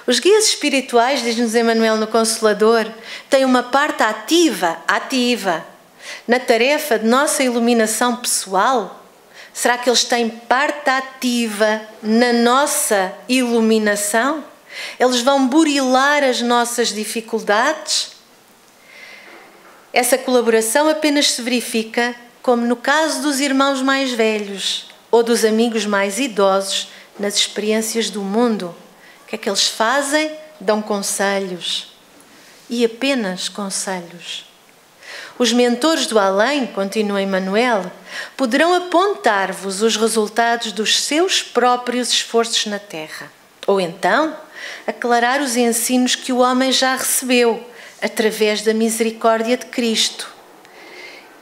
Os guias espirituais, diz-nos Emmanuel no Consolador, têm uma parte ativa, na tarefa de nossa iluminação pessoal. Será que eles têm parte ativa na nossa iluminação? Eles vão burilar as nossas dificuldades? Essa colaboração apenas se verifica, como no caso dos irmãos mais velhos ou dos amigos mais idosos, nas experiências do mundo. O que é que eles fazem? Dão conselhos. E apenas conselhos. Os mentores do além, continua Emmanuel, poderão apontar-vos os resultados dos seus próprios esforços na Terra. Ou então, aclarar os ensinos que o homem já recebeu através da misericórdia de Cristo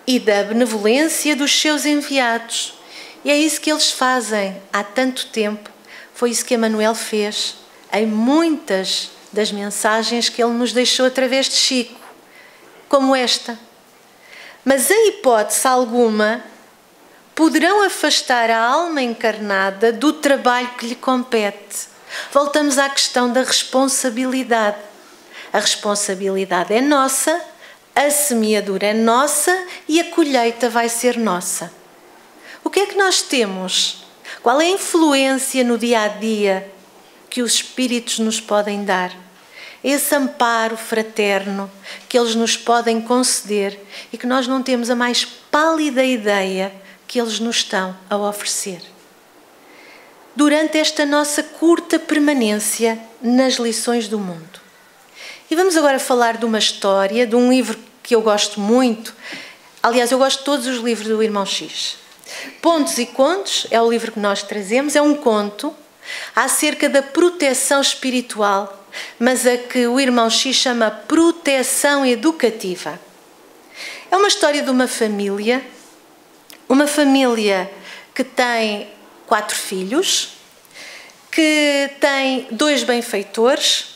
e da benevolência dos seus enviados. E é isso que eles fazem há tanto tempo. Foi isso que Emmanuel fez em muitas das mensagens que ele nos deixou através de Chico, como esta. Mas em hipótese alguma poderão afastar a alma encarnada do trabalho que lhe compete. Voltamos à questão da responsabilidade. A responsabilidade é nossa, a semeadura é nossa e a colheita vai ser nossa. O que é que nós temos? Qual é a influência no dia-a-dia que os Espíritos nos podem dar? Esse amparo fraterno que eles nos podem conceder e que nós não temos a mais pálida ideia que eles nos estão a oferecer. Durante esta nossa curta permanência nas lições do mundo. E vamos agora falar de uma história, de um livro que eu gosto muito. Aliás, eu gosto de todos os livros do Irmão X. Pontos e Contos é o livro que nós trazemos, é um conto acerca da proteção espiritual, mas a que o Irmão X chama proteção educativa. É uma história de uma família que tem 4 filhos, que tem 2 benfeitores,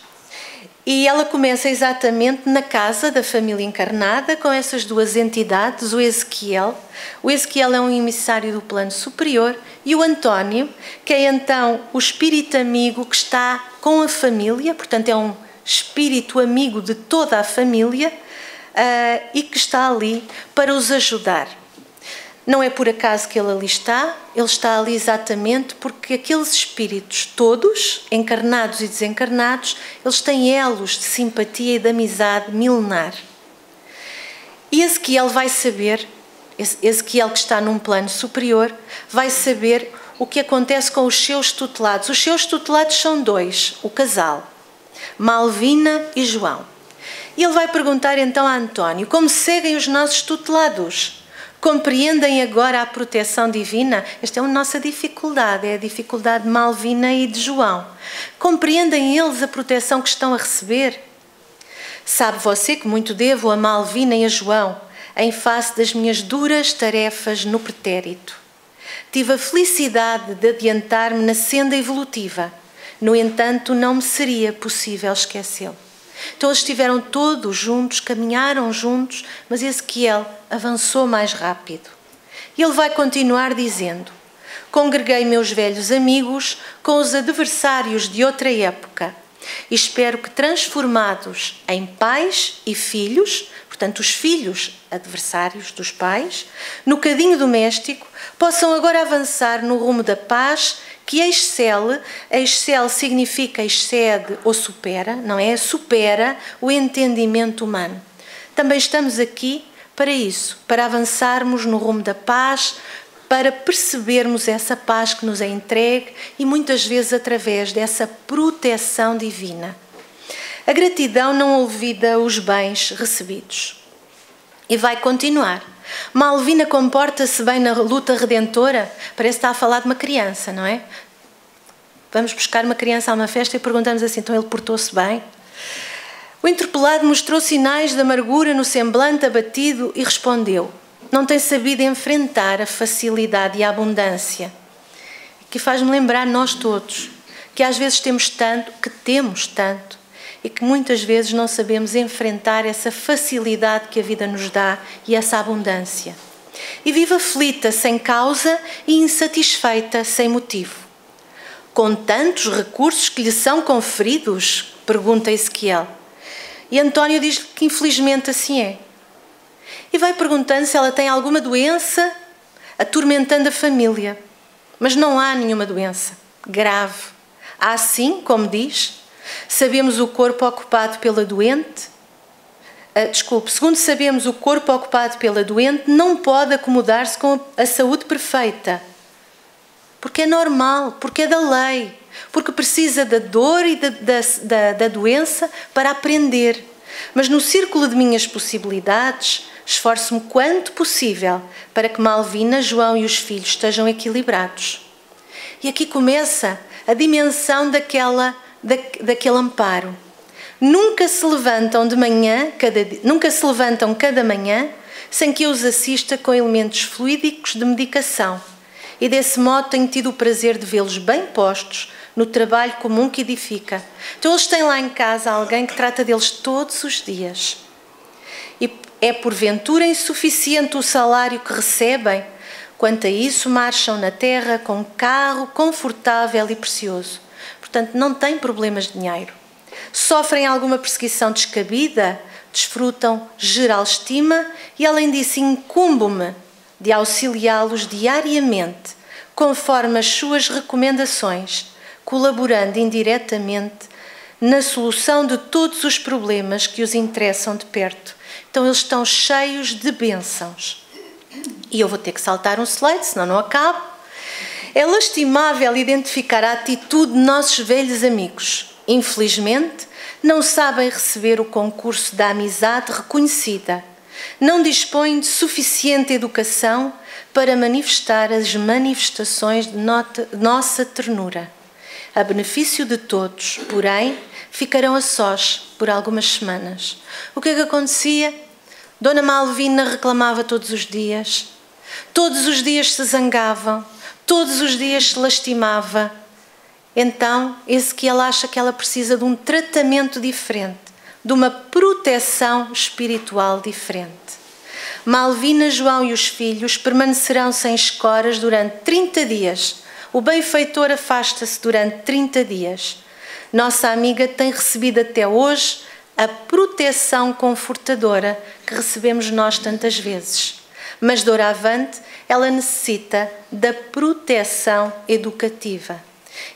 e ela começa exatamente na casa da família encarnada com essas 2 entidades, o Ezequiel. O Ezequiel é um emissário do plano superior e o António, que é então o espírito amigo que está com a família, portanto é um espírito amigo de toda a família e que está ali para os ajudar. Não é por acaso que ele está ali exatamente porque aqueles espíritos todos, encarnados e desencarnados, eles têm elos de simpatia e de amizade milenar. E Ezequiel vai saber, Ezequiel que está num plano superior, vai saber o que acontece com os seus tutelados. Os seus tutelados são 2, o casal, Malvina e João. E ele vai perguntar então a António, como seguem os nossos tutelados? Compreendem agora a proteção divina? Esta é a nossa dificuldade, é a dificuldade de Malvina e de João. Compreendem eles a proteção que estão a receber? Sabe você que muito devo a Malvina e a João, em face das minhas duras tarefas no pretérito. Tive a felicidade de adiantar-me na senda evolutiva. No entanto, não me seria possível esquecê-lo. Então eles estiveram todos juntos, caminharam juntos, mas Ezequiel avançou mais rápido. E ele vai continuar dizendo: congreguei meus velhos amigos com os adversários de outra época e espero que, transformados em pais e filhos, portanto os filhos adversários dos pais, no cadinho doméstico, possam agora avançar no rumo da paz que excele significa excede ou supera, não é? Supera o entendimento humano. Também estamos aqui para isso, para avançarmos no rumo da paz, para percebermos essa paz que nos é entregue e muitas vezes através dessa proteção divina. A gratidão não olvida os bens recebidos. E vai continuar. Malvina comporta-se bem na luta redentora? Parece que está a falar de uma criança, não é? Vamos buscar uma criança a uma festa e perguntamos assim, então ele portou-se bem? O interpelado mostrou sinais de amargura no semblante abatido e respondeu: não tem sabido enfrentar a facilidade e a abundância. Que faz-me lembrar nós todos, que às vezes temos tanto e que muitas vezes não sabemos enfrentar essa facilidade que a vida nos dá e essa abundância. E vive aflita sem causa e insatisfeita sem motivo. Com tantos recursos que lhe são conferidos? Pergunta Ezequiel. E António diz que infelizmente assim é. E vai perguntando se ela tem alguma doença atormentando a família. Mas não há nenhuma doença grave. Há sim, como diz, sabemos o corpo ocupado pela doente. Segundo sabemos, o corpo ocupado pela doente não pode acomodar-se com a saúde perfeita. Porque é normal, porque é da lei, porque precisa da dor e da doença para aprender. Mas no círculo de minhas possibilidades, esforço-me quanto possível para que Malvina, João e os filhos estejam equilibrados. E aqui começa a dimensão daquele amparo. Nunca se levantam cada manhã sem que eu os assista com elementos fluídicos de medicação. E desse modo tenho tido o prazer de vê-los bem postos no trabalho comum que edifica. Então eles têm lá em casa alguém que trata deles todos os dias. E é porventura insuficiente o salário que recebem? Quanto a isso, marcham na terra com um carro confortável e precioso. Portanto, não têm problemas de dinheiro. Sofrem alguma perseguição descabida? Desfrutam geral estima e, além disso, incumbo-me de auxiliá-los diariamente, conforme as suas recomendações, colaborando indiretamente na solução de todos os problemas que os interessam de perto. Então, eles estão cheios de bênçãos. E eu vou ter que saltar um slide, senão não acabo. É lastimável identificar a atitude de nossos velhos amigos. Infelizmente, não sabem receber o concurso da amizade reconhecida. Não dispõem de suficiente educação para manifestar as manifestações de nossa ternura. A benefício de todos, porém, ficarão a sós por algumas semanas. O que é que acontecia? Dona Malvina reclamava todos os dias se zangavam, todos os dias se lastimava. Então, Ezequiel acha que ela precisa de um tratamento diferente, de uma proteção espiritual diferente. Malvina, João e os filhos permanecerão sem escoras durante 30 dias. O benfeitor afasta-se durante 30 dias. Nossa amiga tem recebido até hoje a proteção confortadora que recebemos nós tantas vezes. Mas doravante, ela necessita da proteção educativa.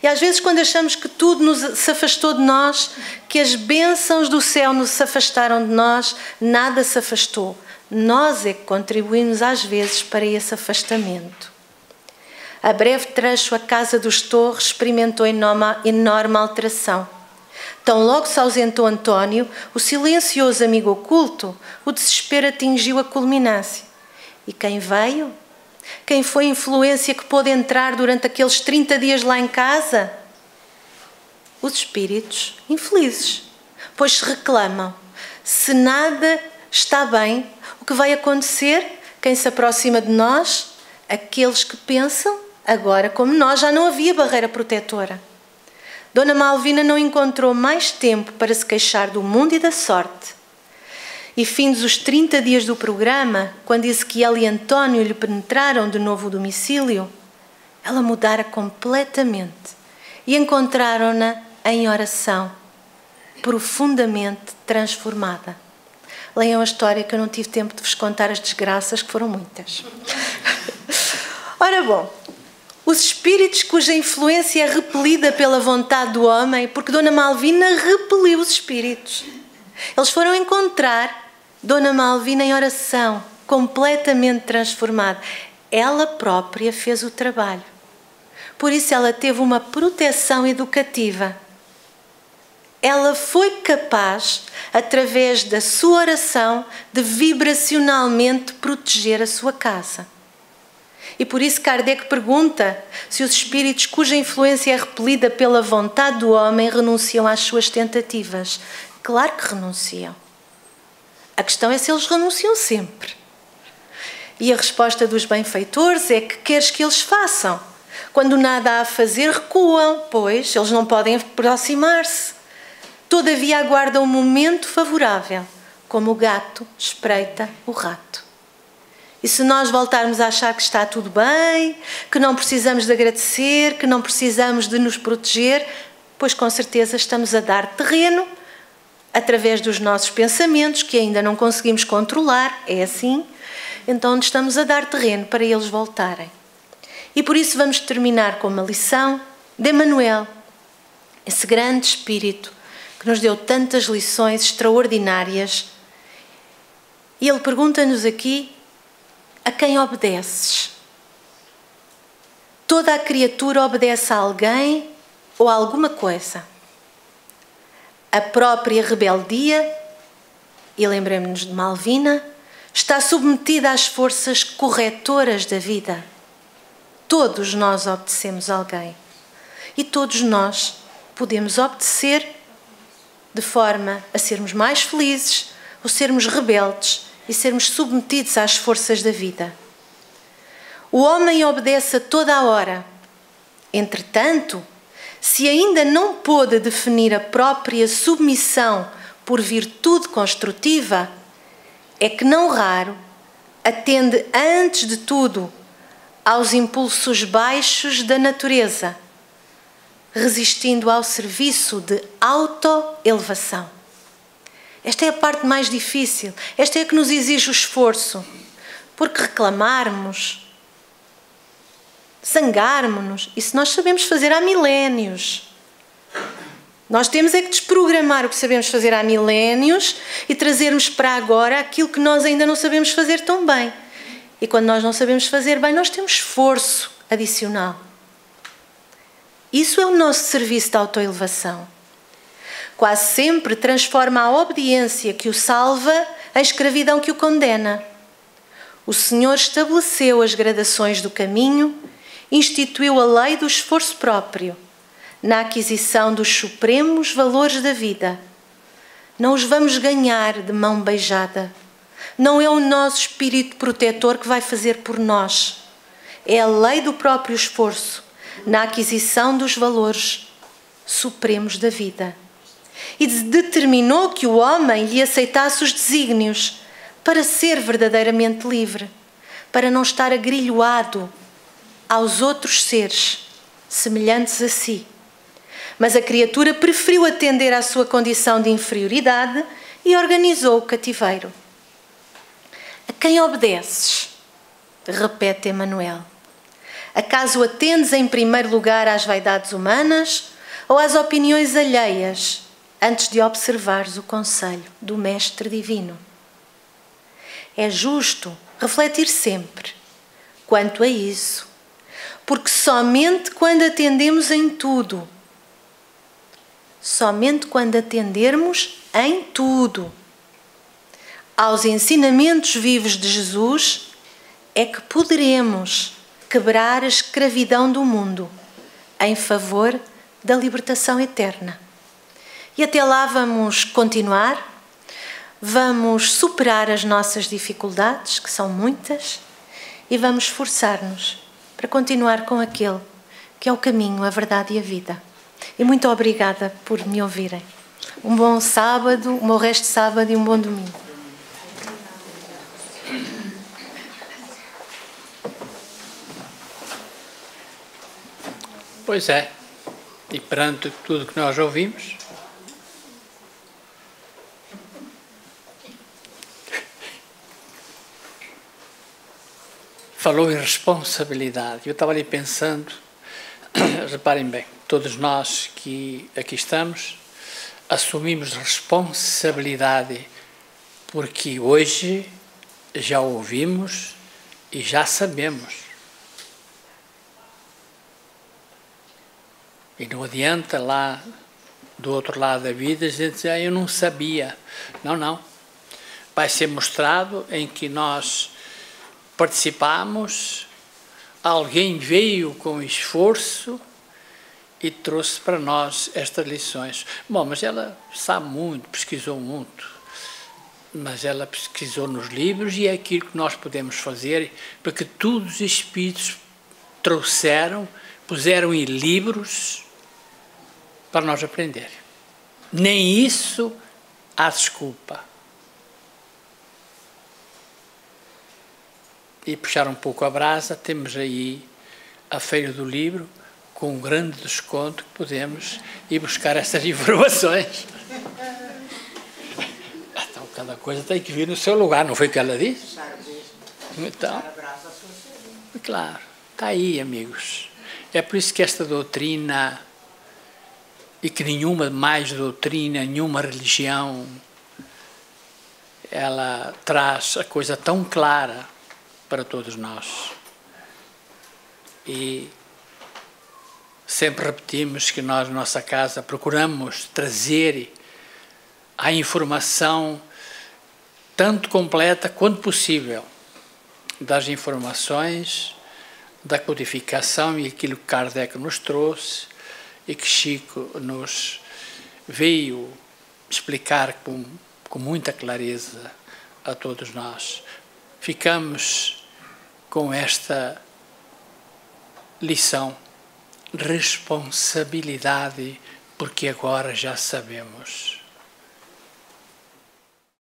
E às vezes, quando achamos que tudo se afastou de nós, que as bênçãos do céu nos afastaram de nós, nada se afastou. Nós é que contribuímos às vezes para esse afastamento. A breve trecho a casa dos Torres experimentou enorme alteração. Tão logo se ausentou António, o silencioso amigo oculto, o desespero atingiu a culminância. E quem veio? Quem foi a influência que pôde entrar durante aqueles 30 dias lá em casa? Os espíritos infelizes, pois se reclamam. Se nada está bem, o que vai acontecer? Quem se aproxima de nós? Aqueles que pensam, agora como nós, já não havia barreira protetora. Dona Malvina não encontrou mais tempo para se queixar do mundo e da sorte. E findos os 30 dias do programa, quando Ezequiel e António lhe penetraram de novo o domicílio, ela mudara completamente e encontraram-na em oração, profundamente transformada. Leiam a história, que eu não tive tempo de vos contar as desgraças, que foram muitas. Ora bom, os espíritos cuja influência é repelida pela vontade do homem, porque Dona Malvina repeliu os espíritos. Eles foram encontrar Dona Malvina em oração, completamente transformada. Ela própria fez o trabalho. Por isso ela teve uma proteção educativa. Ela foi capaz, através da sua oração, de vibracionalmente proteger a sua casa. E por isso Kardec pergunta se os espíritos cuja influência é repelida pela vontade do homem renunciam às suas tentativas. Claro que renunciam. A questão é se eles renunciam sempre. E a resposta dos benfeitores é que queres que eles façam. Quando nada há a fazer, recuam, pois eles não podem aproximar-se. Todavia aguardam um momento favorável, como o gato espreita o rato. E se nós voltarmos a achar que está tudo bem, que não precisamos de agradecer, que não precisamos de nos proteger, pois com certeza estamos a dar terreno através dos nossos pensamentos, que ainda não conseguimos controlar, é assim, então estamos a dar terreno para eles voltarem. E por isso vamos terminar com uma lição de Emmanuel, esse grande espírito que nos deu tantas lições extraordinárias. E ele pergunta-nos aqui: a quem obedeces? Toda a criatura obedece a alguém ou a alguma coisa. A própria rebeldia, e lembremos-nos de Malvina, está submetida às forças corretoras da vida. Todos nós obedecemos a alguém. E todos nós podemos obedecer de forma a sermos mais felizes ou sermos rebeldes e sermos submetidos às forças da vida. O homem obedece a toda a hora. Entretanto, se ainda não pôde definir a própria submissão por virtude construtiva, é que não raro atende antes de tudo aos impulsos baixos da natureza, resistindo ao serviço de autoelevação. Esta é a parte mais difícil, esta é a que nos exige o esforço, porque reclamarmos, zangarmos-nos, isso nós sabemos fazer há milénios. Nós temos é que desprogramar o que sabemos fazer há milénios e trazermos para agora aquilo que nós ainda não sabemos fazer tão bem. E quando nós não sabemos fazer bem, nós temos esforço adicional. Isso é o nosso serviço de autoelevação. Quase sempre transforma a obediência que o salva em escravidão que o condena. O Senhor estabeleceu as gradações do caminho, instituiu a lei do esforço próprio, na aquisição dos supremos valores da vida. Não os vamos ganhar de mão beijada. Não é o nosso espírito protetor que vai fazer por nós. É a lei do próprio esforço, na aquisição dos valores supremos da vida. E determinou que o homem lhe aceitasse os desígnios para ser verdadeiramente livre, para não estar agrilhoado aos outros seres semelhantes a si. Mas a criatura preferiu atender à sua condição de inferioridade e organizou o cativeiro. A quem obedeces? Repete Emmanuel. Acaso atendes em primeiro lugar às vaidades humanas ou às opiniões alheias antes de observares o conselho do Mestre Divino? É justo refletir sempre quanto a isso, porque somente quando atendermos em tudo, aos ensinamentos vivos de Jesus, é que poderemos quebrar a escravidão do mundo em favor da libertação eterna. E até lá vamos continuar, vamos superar as nossas dificuldades, que são muitas, e vamos esforçar-nos para continuar com aquele que é o caminho, a verdade e a vida. E muito obrigada por me ouvirem. Um bom sábado, um bom resto de sábado e um bom domingo. Pois é, e perante tudo que nós ouvimos, falou em responsabilidade. Eu estava ali pensando, reparem bem, todos nós que aqui estamos assumimos responsabilidade porque hoje já ouvimos e já sabemos. E não adianta lá do outro lado da vida a gente dizer, eu não sabia. Não, não. Vai ser mostrado em que nós participamos, alguém veio com esforço e trouxe para nós estas lições. Bom, mas ela sabe muito, pesquisou muito, mas ela pesquisou nos livros e é aquilo que nós podemos fazer, porque todos os espíritos trouxeram, puseram em livros para nós aprender. Nem isso há desculpa. E puxar um pouco a brasa, temos aí a Feira do Livro, com um grande desconto que podemos ir buscar essas informações. Então, cada coisa tem que vir no seu lugar, não foi o que ela disse? Então, claro, está aí, amigos. É por isso que esta doutrina, e que nenhuma mais doutrina, nenhuma religião, ela traz a coisa tão clara para todos nós. E sempre repetimos que nós, na nossa casa, procuramos trazer a informação tanto completa quanto possível das informações, da codificação e aquilo que Kardec nos trouxe e que Chico nos veio explicar com muita clareza a todos nós. Ficamos com esta lição: responsabilidade, porque agora já sabemos.